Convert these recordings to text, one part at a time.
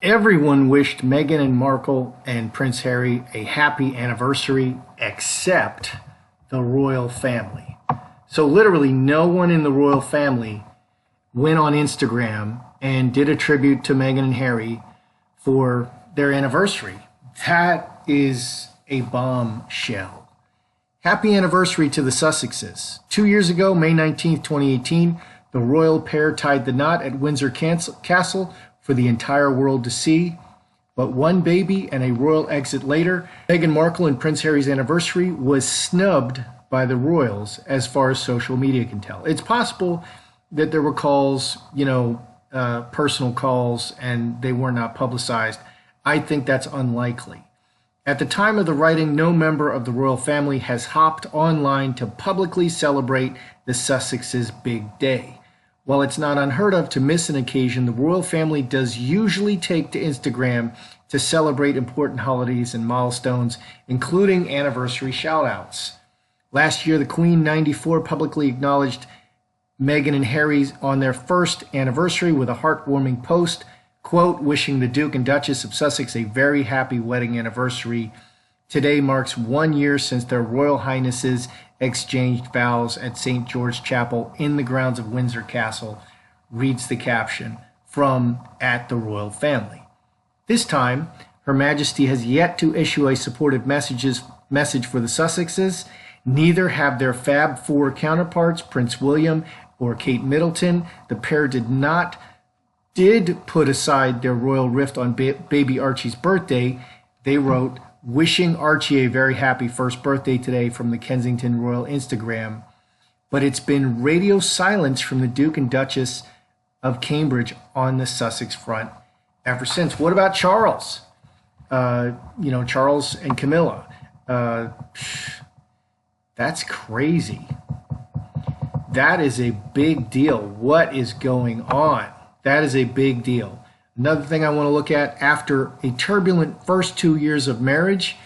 Everyone wished Meghan and Markle and Prince Harry a happy anniversary except the royal family. So literally no one in the royal family went on Instagram and did a tribute to Meghan and Harry for their anniversary. That is a bombshell. Happy anniversary to the Sussexes. 2 years ago, May 19th, 2018, the royal pair tied the knot at Windsor Castle for the entire world to see. But one baby and a royal exit later, Meghan Markle and Prince Harry's anniversary was snubbed by the royals as far as social media can tell. It's possible that there were calls, personal calls, and they were not publicized. I think that's unlikely. At the time of the writing, no member of the royal family has hopped online to publicly celebrate the Sussexes' big day. While it's not unheard of to miss an occasion, the royal family does usually take to Instagram to celebrate important holidays and milestones, including anniversary shout-outs. Last year, the Queen, 94, publicly acknowledged Meghan and Harry on their first anniversary with a heartwarming post, quote, wishing the Duke and Duchess of Sussex a very happy wedding anniversary. Today marks 1 year since their Royal Highnesses exchanged vows at St. George Chapel in the grounds of Windsor Castle, reads the caption from at the royal family. This time, Her Majesty has yet to issue a supportive message for the Sussexes. Neither have their Fab Four counterparts, Prince William or Kate Middleton. The pair did put aside their royal rift on baby Archie's birthday. They wrote, wishing Archie a very happy first birthday today from the Kensington Royal Instagram. But it's been radio silence from the Duke and Duchess of Cambridge on the Sussex front ever since. What about Charles? Charles and Camilla. That's crazy. That is a big deal. What is going on? That is a big deal. Another thing I want to look at, after a turbulent first 2 years of marriage,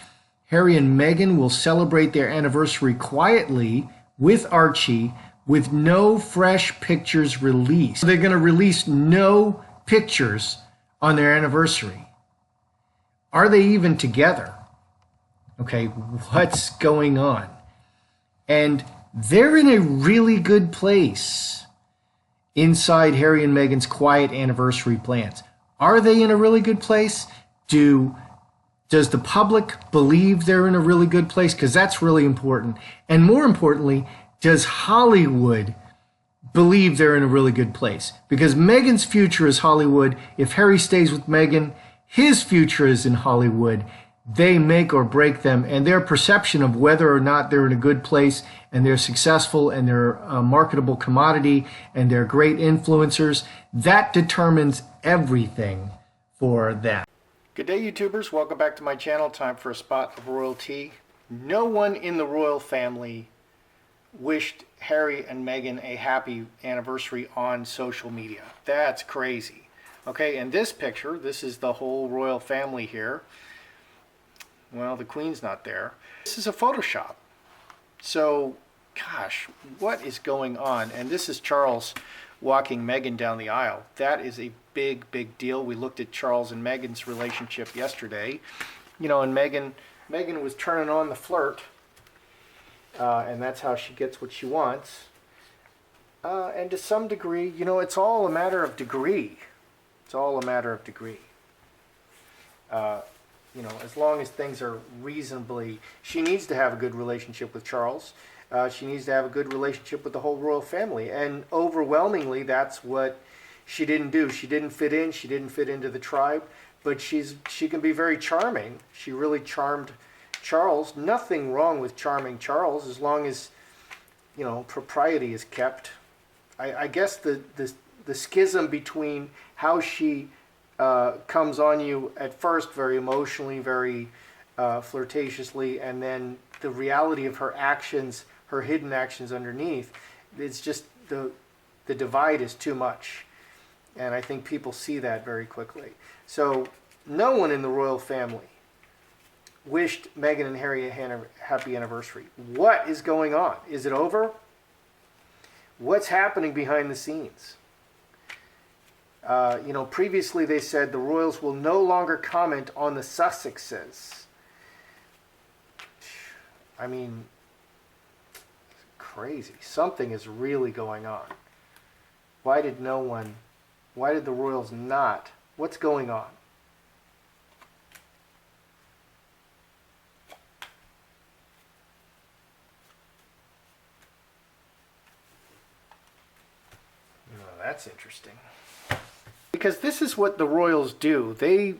Harry and Meghan will celebrate their anniversary quietly with Archie with no fresh pictures released. They're going to release no pictures on their anniversary. Are they even together? Okay, what's going on? And they're in a really good place inside Harry and Meghan's quiet anniversary plans. Are they in a really good place? Does the public believe they're in a really good place? Because that's really important. And more importantly, does Hollywood believe they're in a really good place? Because Meghan's future is Hollywood. If Harry stays with Meghan, his future is in Hollywood. They make or break them, and their perception of whether or not they're in a good place and they're successful and they're a marketable commodity and they're great influencers, that determines everything for them. Good day, YouTubers. Welcome back to my channel. Time for a spot of royalty. No one in the royal family wished Harry and Meghan a happy anniversary on social media. That's crazy. Okay, in this picture, this is the whole royal family here. Well, the Queen's not there. This is a Photoshop. So, gosh, what is going on? And this is Charles walking Meghan down the aisle. That is a big, big deal. We looked at Charles and Meghan's relationship yesterday. And Meghan was turning on the flirt. And that's how she gets what she wants. And to some degree, it's all a matter of degree. It's all a matter of degree. As long as things are reasonably, she needs to have a good relationship with Charles. She needs to have a good relationship with the whole royal family. And overwhelmingly, that's what she didn't do. She didn't fit in. She didn't fit into the tribe. But she can be very charming. She really charmed Charles. Nothing wrong with charming Charles as long as, propriety is kept. I guess the schism between how she comes on you at first very emotionally, very flirtatiously, and then the reality of her actions, her hidden actions underneath, it's just the divide is too much. And I think people see that very quickly. So no one in the royal family wished Meghan and Harry a happy anniversary. What is going on? Is it over? What's happening behind the scenes? Previously they said the royals will no longer comment on the Sussexes. I mean, crazy. Something is really going on. Why did the royals not? What's going on? That's interesting. Because this is what the royals do. They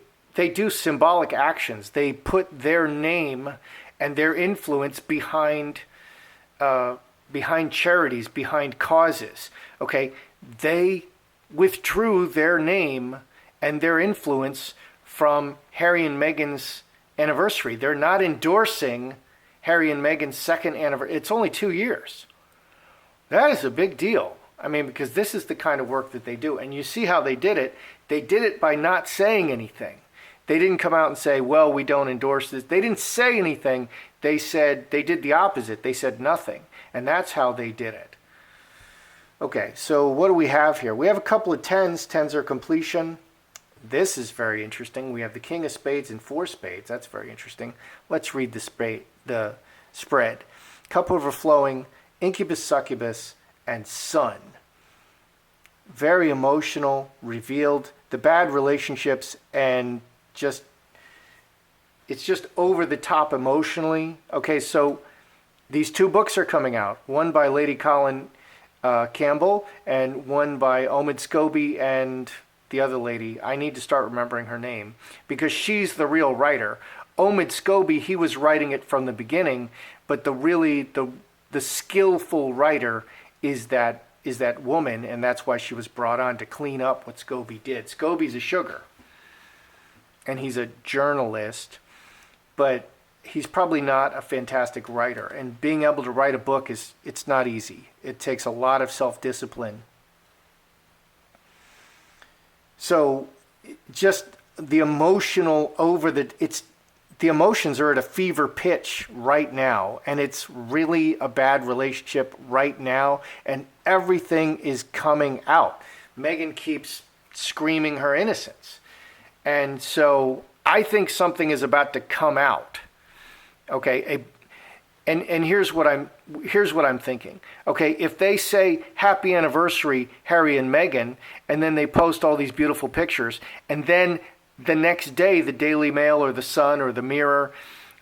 do symbolic actions. They put their name and their influence behind charities, behind causes. Okay, they withdrew their name and their influence from Harry and Meghan's anniversary. They're not endorsing Harry and Meghan's second anniversary. It's only 2 years. That is a big deal. I mean, because this is the kind of work that they do. And you see how they did it. They did it by not saying anything. They didn't come out and say, well, we don't endorse this. They didn't say anything. They did the opposite. They said nothing. And that's how they did it. Okay, so what do we have here? We have a couple of tens. Tens are completion. This is very interesting. We have the King of Spades and 4 spades. That's very interesting. Let's read the spread. Cup overflowing, incubus, succubus, and Sun. Very emotional, revealed the bad relationships, and it's just over the top emotionally. Okay, so these 2 books are coming out. One by Lady Colin Campbell and one by Omid Scobie and the other lady. I need to start remembering her name because she's the real writer. Omid Scobie, he was writing it from the beginning, but the skillful writer is that woman, and that's why she was brought on to clean up what Scobie did. Scobie's a sugar, and he's a journalist, but he's probably not a fantastic writer. And being able to write a book it's not easy. It takes a lot of self-discipline. So just the emotional the emotions are at a fever pitch right now, and it's really a bad relationship right now, and everything is coming out. Meghan keeps screaming her innocence. And so I think something is about to come out. Okay, and here's what I'm thinking. Okay, if they say happy anniversary Harry and Meghan, and then they post all these beautiful pictures, and then the next day the Daily Mail or the Sun or the Mirror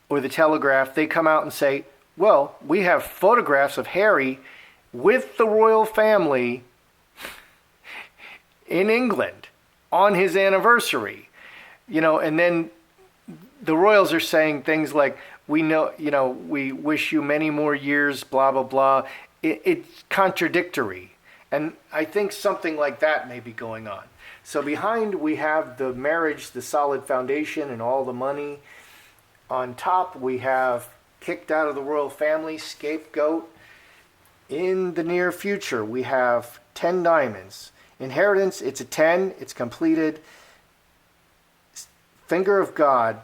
or the Telegraph, they come out and say, well, we have photographs of Harry with the royal family in England on his anniversary. And then the royals are saying things like, we wish you many more years, blah, blah, blah. It's contradictory. And I think something like that may be going on. So behind we have the marriage, the solid foundation, and all the money. On top we have kicked out of the royal family, scapegoat. In the near future we have 10 diamonds. Inheritance, it's a 10, it's completed. Finger of God,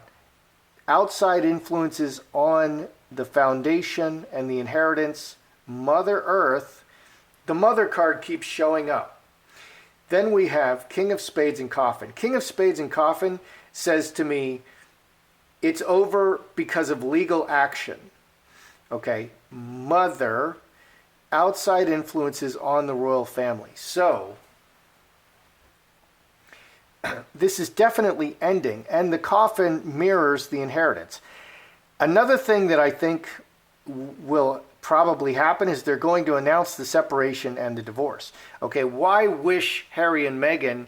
outside influences on the foundation and the inheritance. Mother Earth, the Mother card keeps showing up. Then we have King of Spades and Coffin. King of Spades and Coffin says to me, it's over because of legal action. Okay, Mother, outside influences on the royal family. So this is definitely ending, and the Coffin mirrors the inheritance. Another thing that I think will probably happen is they're going to announce the separation and the divorce. Okay, why wish Harry and Meghan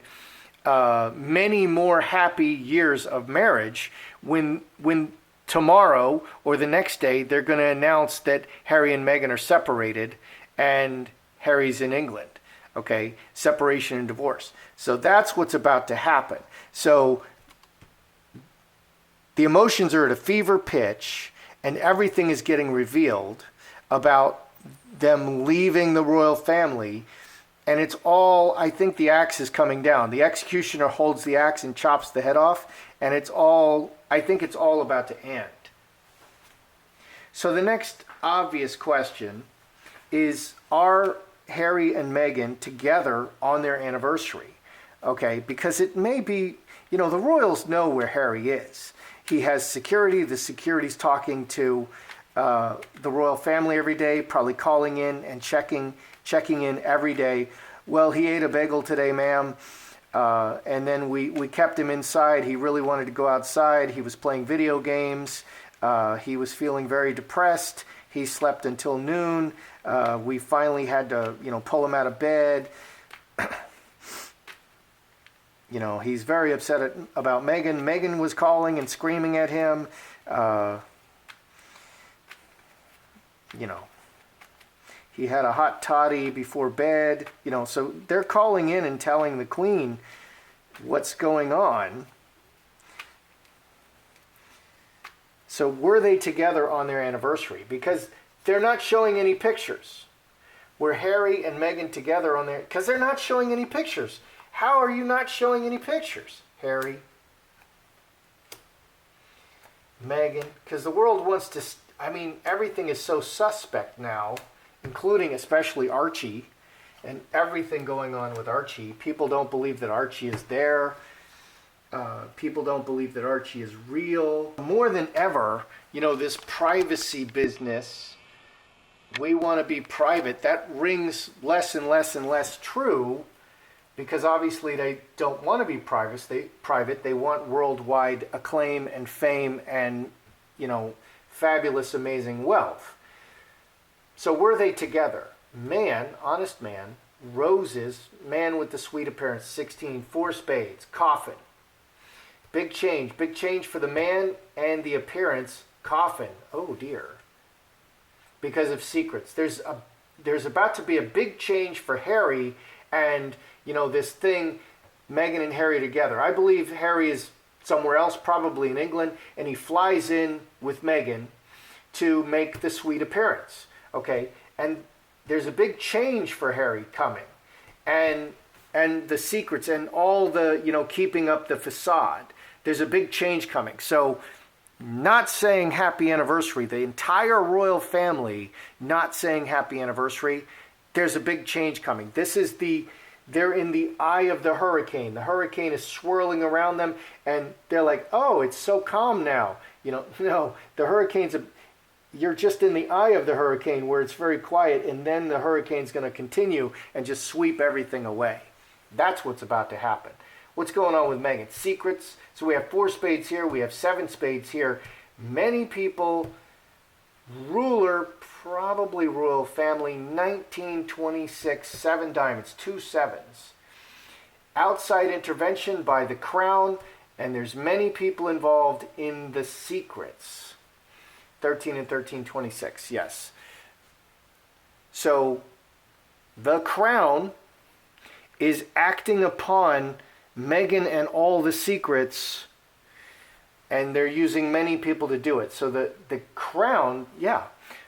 many more happy years of marriage when tomorrow or the next day they're going to announce that Harry and Meghan are separated and Harry's in England? Okay, separation and divorce. So that's what's about to happen. So the emotions are at a fever pitch, and everything is getting revealed about them leaving the royal family. And it's all, I think the axe is coming down. The executioner holds the axe and chops the head off, and I think it's all about to end. So the next obvious question is, are Harry and Meghan together on their anniversary? Okay, because it may be, the royals know where Harry is. He has security. The security's talking to the royal family every day, probably calling in and checking in every day. Well, he ate a bagel today, ma'am. And then we kept him inside. He really wanted to go outside. He was playing video games. He was feeling very depressed. He slept until noon. We finally had to, pull him out of bed. He's very upset about Meghan. Meghan was calling and screaming at him. He had a hot toddy before bed. So they're calling in and telling the Queen what's going on. So were they together on their anniversary? Because they're not showing any pictures. Were Harry and Meghan together on their... Because they're not showing any pictures. How are you not showing any pictures, Harry? Meghan? Because the world wants to... everything is so suspect now, including especially Archie, and everything going on with Archie. People don't believe that Archie is there. People don't believe that Archie is real. More than ever, this privacy business, we want to be private. That rings less and less and less true, because obviously they don't want to be private. They want worldwide acclaim and fame and, fabulous, amazing wealth. So were they together? Man, honest man, roses, man with the sweet appearance, 16, 4 spades, coffin. Big change for the man and the appearance, coffin. Oh dear. Because of secrets. There's about to be a big change for Harry and, this thing, Meghan and Harry together. I believe Harry is somewhere else, probably in England, and he flies in with Meghan to make the sweet appearance. Okay? And there's a big change for Harry coming. And the secrets and all the, keeping up the facade. There's a big change coming. So, not saying happy anniversary. The entire royal family not saying happy anniversary. There's a big change coming. They're in the eye of the hurricane. The hurricane is swirling around them, and they're like, oh, it's so calm now. No, the hurricane's you're just in the eye of the hurricane where it's very quiet, and then the hurricane's going to continue and just sweep everything away. That's what's about to happen. What's going on with Meghan? Secrets. So we have 4 spades here. We have 7 spades here. Many people, ruler, probably royal family, 1926, 7 diamonds, 2 7s. Outside intervention by the crown, and there's many people involved in the secrets. 13 and 13, 26, yes. So the crown is acting upon Meghan and all the secrets, and they're using many people to do it. So the crown, yeah.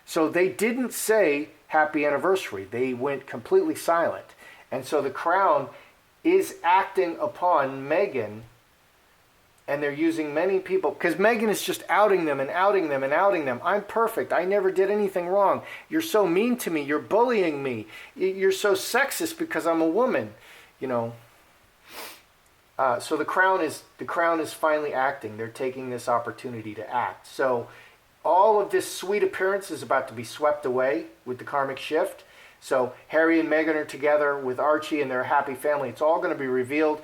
So they didn't say happy anniversary. They went completely silent. And so the crown is acting upon Meghan, and they're using many people, because Meghan is just outing them and outing them and outing them. I'm perfect. I never did anything wrong. You're so mean to me. You're bullying me. You're so sexist because I'm a woman. So the crown is finally acting. They're taking this opportunity to act. So all of this sweet appearance is about to be swept away with the karmic shift. So Harry and Meghan are together with Archie and their happy family. It's all going to be revealed.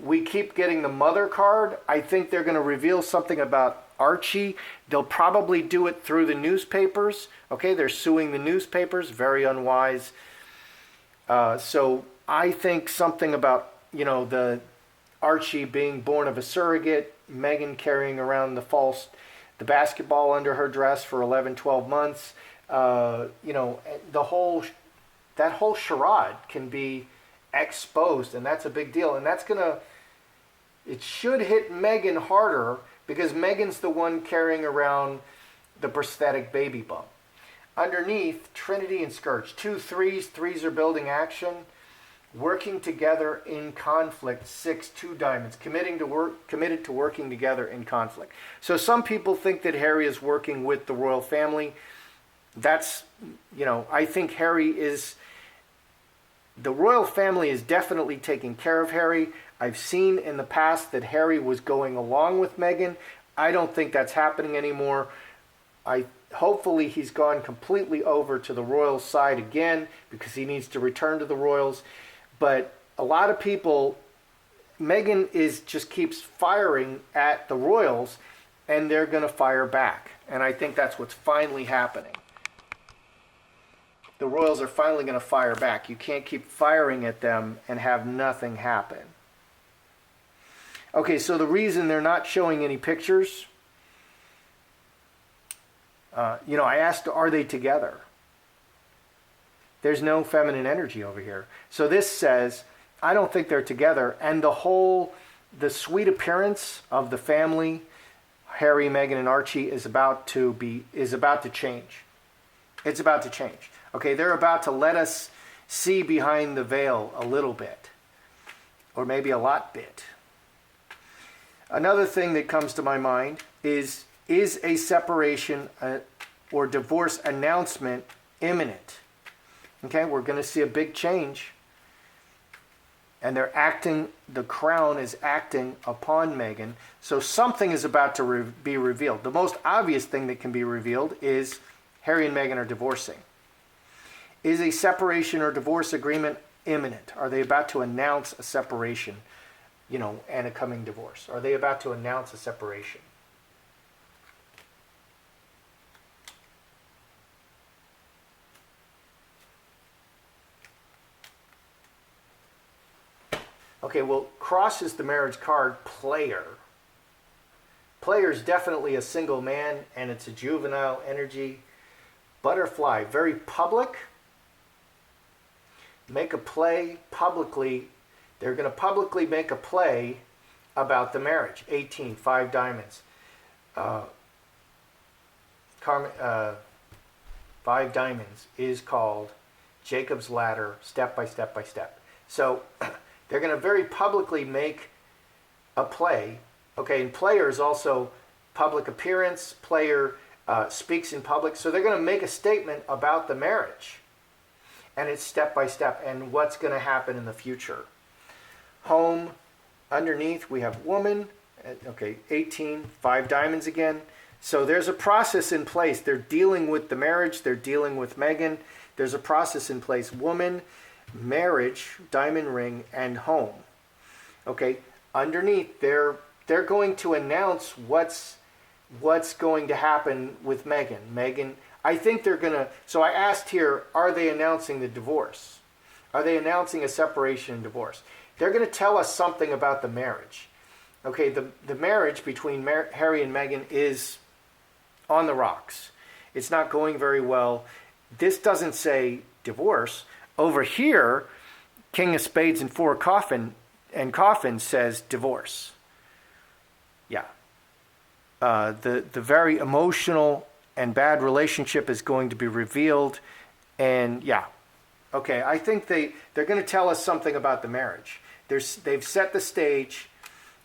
We keep getting the mother card. I think they're going to reveal something about Archie. They'll probably do it through the newspapers. Okay, they're suing the newspapers. Very unwise. So I think something about, the Archie being born of a surrogate, Meghan carrying around the basketball under her dress for 11, 12 months. That whole charade can be exposed, and that's a big deal. And it should hit Meghan harder, because Meghan's the one carrying around the prosthetic baby bump. Underneath, Trinity and Scourge, 2 3s. 3s are building action. Working together in conflict, 6 2 diamonds. Committed to working together in conflict. So some people think that Harry is working with the royal family. That's, I think Harry is The royal family is definitely taking care of Harry. I've seen in the past that Harry was going along with Meghan. I don't think that's happening anymore. Hopefully he's gone completely over to the royal side again because he needs to return to the royals. But a lot of people, Meghan just keeps firing at the royals, and they're going to fire back. And I think that's what's finally happening. The royals are finally going to fire back. You can't keep firing at them and have nothing happen. Okay, so the reason they're not showing any pictures, I asked, are they together? There's no feminine energy over here. So this says, I don't think they're together. And the sweet appearance of the family, Harry, Meghan, and Archie, is about to change. It's about to change. Okay, they're about to let us see behind the veil a little bit, or maybe a lot bit. Another thing that comes to my mind is a separation or divorce announcement imminent? Okay, we're going to see a big change. And the crown is acting upon Meghan. So something is about to be revealed. The most obvious thing that can be revealed is Harry and Meghan are divorcing. Is a separation or divorce agreement imminent? Are they about to announce a separation, and a coming divorce? Are they about to announce a separation? Okay, well, cross is the marriage card. Player. Player is definitely a single man, and it's a juvenile energy. Butterfly, very public. Make a play publicly. They're going to publicly make a play about the marriage. 18, 5 diamonds. 5 diamonds is called Jacob's Ladder, step by step by step. So they're going to very publicly make a play. Okay, and player is also public appearance. Player speaks in public. So they're going to make a statement about the marriage. And it's step by step and what's going to happen in the future. Home, underneath we have woman. Okay, 18, 5 diamonds again. So there's a process in place. They're dealing with the marriage. They're dealing with Meghan. There's a process in place. Woman, marriage, diamond ring, and home. Okay, underneath they're going to announce what's going to happen with Meghan. Meghan, I think they're going to, so I asked here, are they announcing the divorce? Are they announcing a separation and divorce? They're going to tell us something about the marriage. Okay, the marriage between Harry and Meghan is on the rocks. It's not going very well. This doesn't say divorce. Over here, King of Spades and Four Coffin says divorce. Yeah. The very emotional and bad relationship is going to be revealed. And yeah. Okay, I think they're going to tell us something about the marriage. They've set the stage,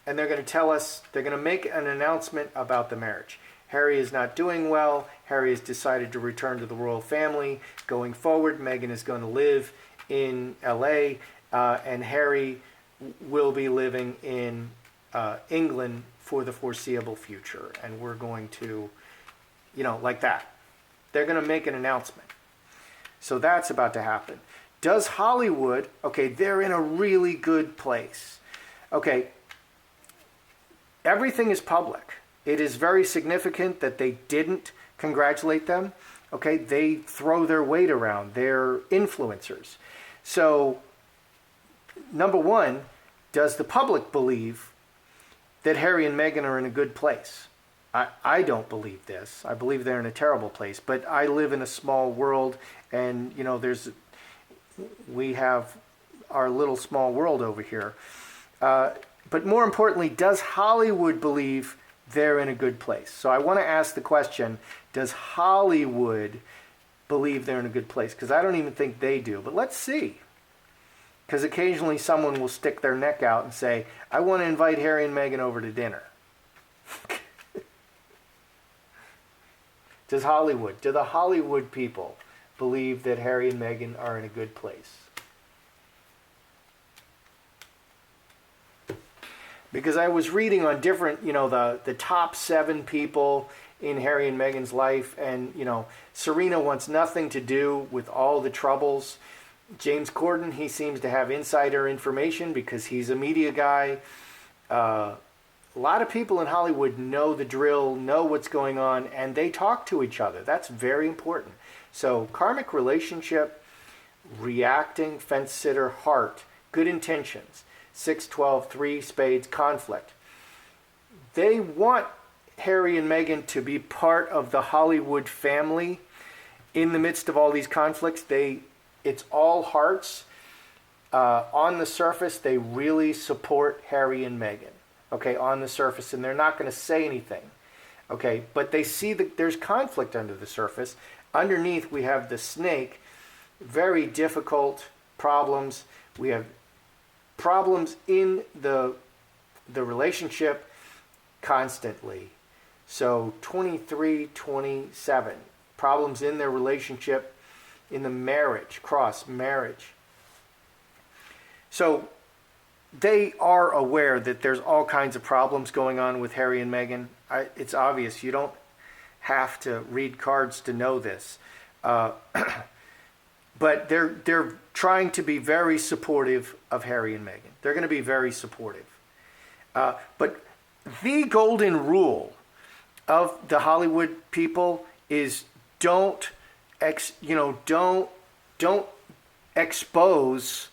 and they're going to tell us, they're going to make an announcement about the marriage. Harry is not doing well. Harry has decided to return to the royal family. Going forward, Meghan is going to live in LA, and Harry will be living in England for the foreseeable future. And we're going to, like that. They're going to make an announcement. So that's about to happen. Does Hollywood, okay, they're in a really good place. Okay, everything is public. It is very significant that they didn't congratulate them. Okay, they throw their weight around. They're influencers. So, number one, does the public believe that Harry and Meghan are in a good place? I don't believe this. I believe they're in a terrible place. But I live in a small world, and we have our little small world over here. But more importantly, does Hollywood believe they're in a good place? So I want to ask the question, does Hollywood believe they're in a good place? Because I don't even think they do. But let's see. Because occasionally someone will stick their neck out and say, I want to invite Harry and Meghan over to dinner. Do the Hollywood people believe that Harry and Meghan are in a good place? because I was reading on different, the top 7 people in Harry and Meghan's life, and Serena wants nothing to do with all the troubles. James Corden, he seems to have insider information because he's a media guy. A lot of people in Hollywood know the drill, know what's going on, and they talk to each other. That's very important. So karmic relationship, reacting, fence sitter, heart, good intentions, 6, 12, 3 spades, conflict. They want Harry and Meghan to be part of the Hollywood family in the midst of all these conflicts. It's all hearts. On the surface, they really support Harry and Meghan. Okay, on the surface, and they're not going to say anything. Okay, but they see that there's conflict under the surface. Underneath, we have the snake. Very difficult problems. We have problems in the relationship constantly. So 23, 27. Problems in their relationship, in the marriage, cross marriage. So they are aware that there's all kinds of problems going on with Harry and Meghan. It's obvious. You don't have to read cards to know this. But they're trying to be very supportive of Harry and Meghan. They're going to be very supportive. But the golden rule of the Hollywood people is don't expose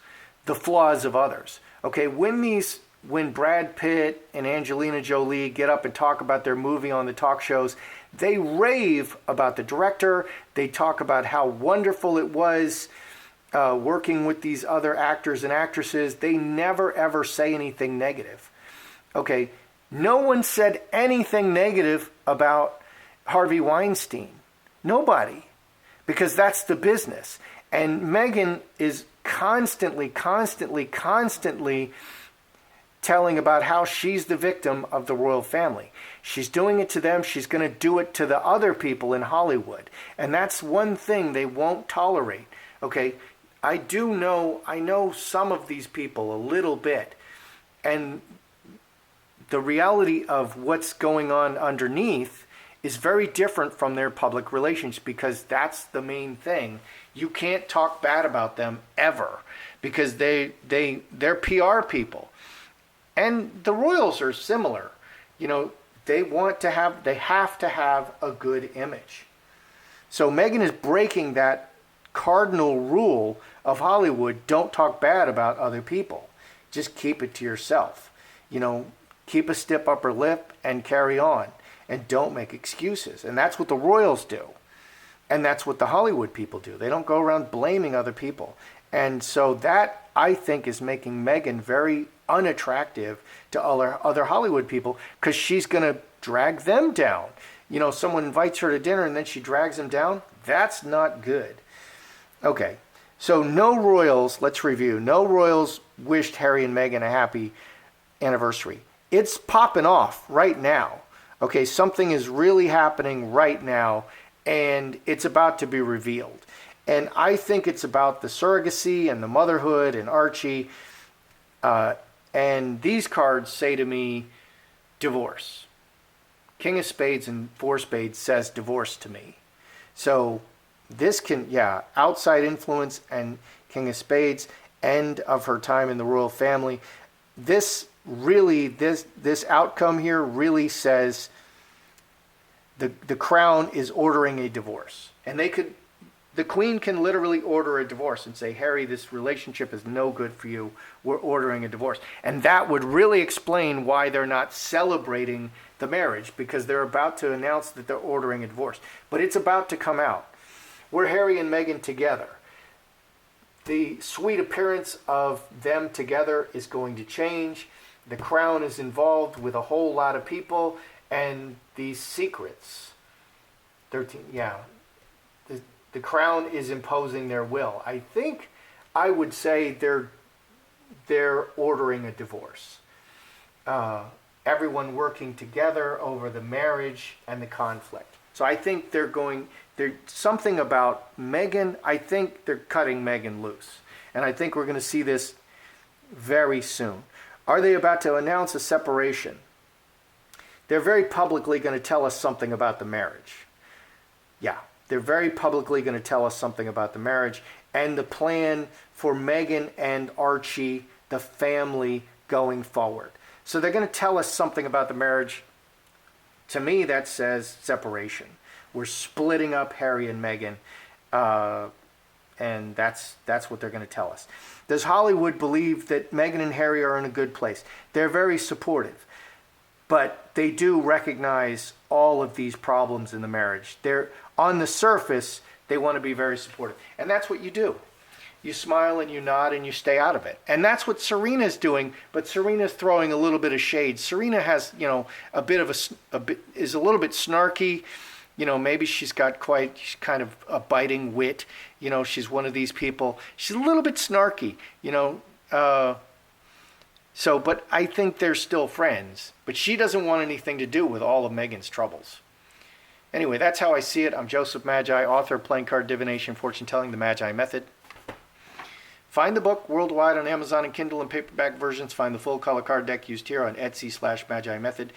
the flaws of others. Okay, when Brad Pitt and Angelina Jolie get up and talk about their movie on the talk shows, they rave about the director. They talk about how wonderful it was working with these other actors and actresses. They never ever say anything negative. Okay, no one said anything negative about Harvey Weinstein. Nobody. Because that's the business. And Meghan is constantly telling about how she's the victim of the royal family. She's doing it to them. She's going to do it to the other people in Hollywood. And that's one thing they won't tolerate. Okay, I know some of these people a little bit. And the reality of what's going on underneath is very different from their public relations, because that's the main thing. You can't talk bad about them ever, because they're PR people. And the royals are similar. They have to have a good image. So Meghan is breaking that cardinal rule of Hollywood. Don't talk bad about other people. Just keep it to yourself. Keep a stiff upper lip and carry on. And don't make excuses. And that's what the royals do. And that's what the Hollywood people do. They don't go around blaming other people. And so that, I think, is making Meghan very unattractive to other Hollywood people, because she's going to drag them down. Someone invites her to dinner and then she drags them down. That's not good. Okay, so no royals, let's review. No royals wished Harry and Meghan a happy anniversary. It's popping off right now. Okay, something is really happening right now, and it's about to be revealed. And I think it's about the surrogacy and the motherhood and Archie. And these cards say to me, divorce. King of Spades and 4 Spades says divorce to me. So this outside influence and King of Spades, end of her time in the royal family. This outcome here really says the crown is ordering a divorce. And the queen can literally order a divorce and say, Harry, this relationship is no good for you. We're ordering a divorce. And that would really explain why they're not celebrating the marriage, because they're about to announce that they're ordering a divorce. But it's about to come out. We're Harry and Meghan together. The sweet appearance of them together is going to change. The crown is involved with a whole lot of people, and these secrets. 13, the crown is imposing their will. I would say they're ordering a divorce. Everyone working together over the marriage and the conflict. So I think there's something about Meghan. I think they're cutting Meghan loose. And I think we're going to see this very soon. Are they about to announce a separation? They're very publicly going to tell us something about the marriage. Yeah, they're very publicly going to tell us something about the marriage and the plan for Meghan and Archie, the family, going forward. So they're going to tell us something about the marriage. To me, that says separation. We're splitting up Harry and Meghan, and that's what they're going to tell us. Does Hollywood believe that Meghan and Harry are in a good place? They're very supportive, but they do recognize all of these problems in the marriage. They're on the surface, they want to be very supportive, and that's what you do. You smile and you nod and you stay out of it. And that's what Serena's doing, but Serena's throwing a little bit of shade. Serena has, a bit of is a little bit snarky. Maybe she's kind of a biting wit. She's one of these people. She's a little bit snarky, but I think they're still friends. But she doesn't want anything to do with all of Meghan's troubles. Anyway, that's how I see it. I'm Joseph Magi, author of Playing Card Divination, Fortune Telling, The Magi Method. Find the book worldwide on Amazon and Kindle and paperback versions. Find the full color card deck used here on Etsy/Magi Method.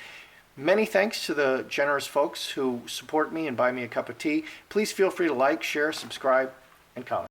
Many thanks to the generous folks who support me and buy me a cup of tea. Please feel free to like, share, subscribe, and comment.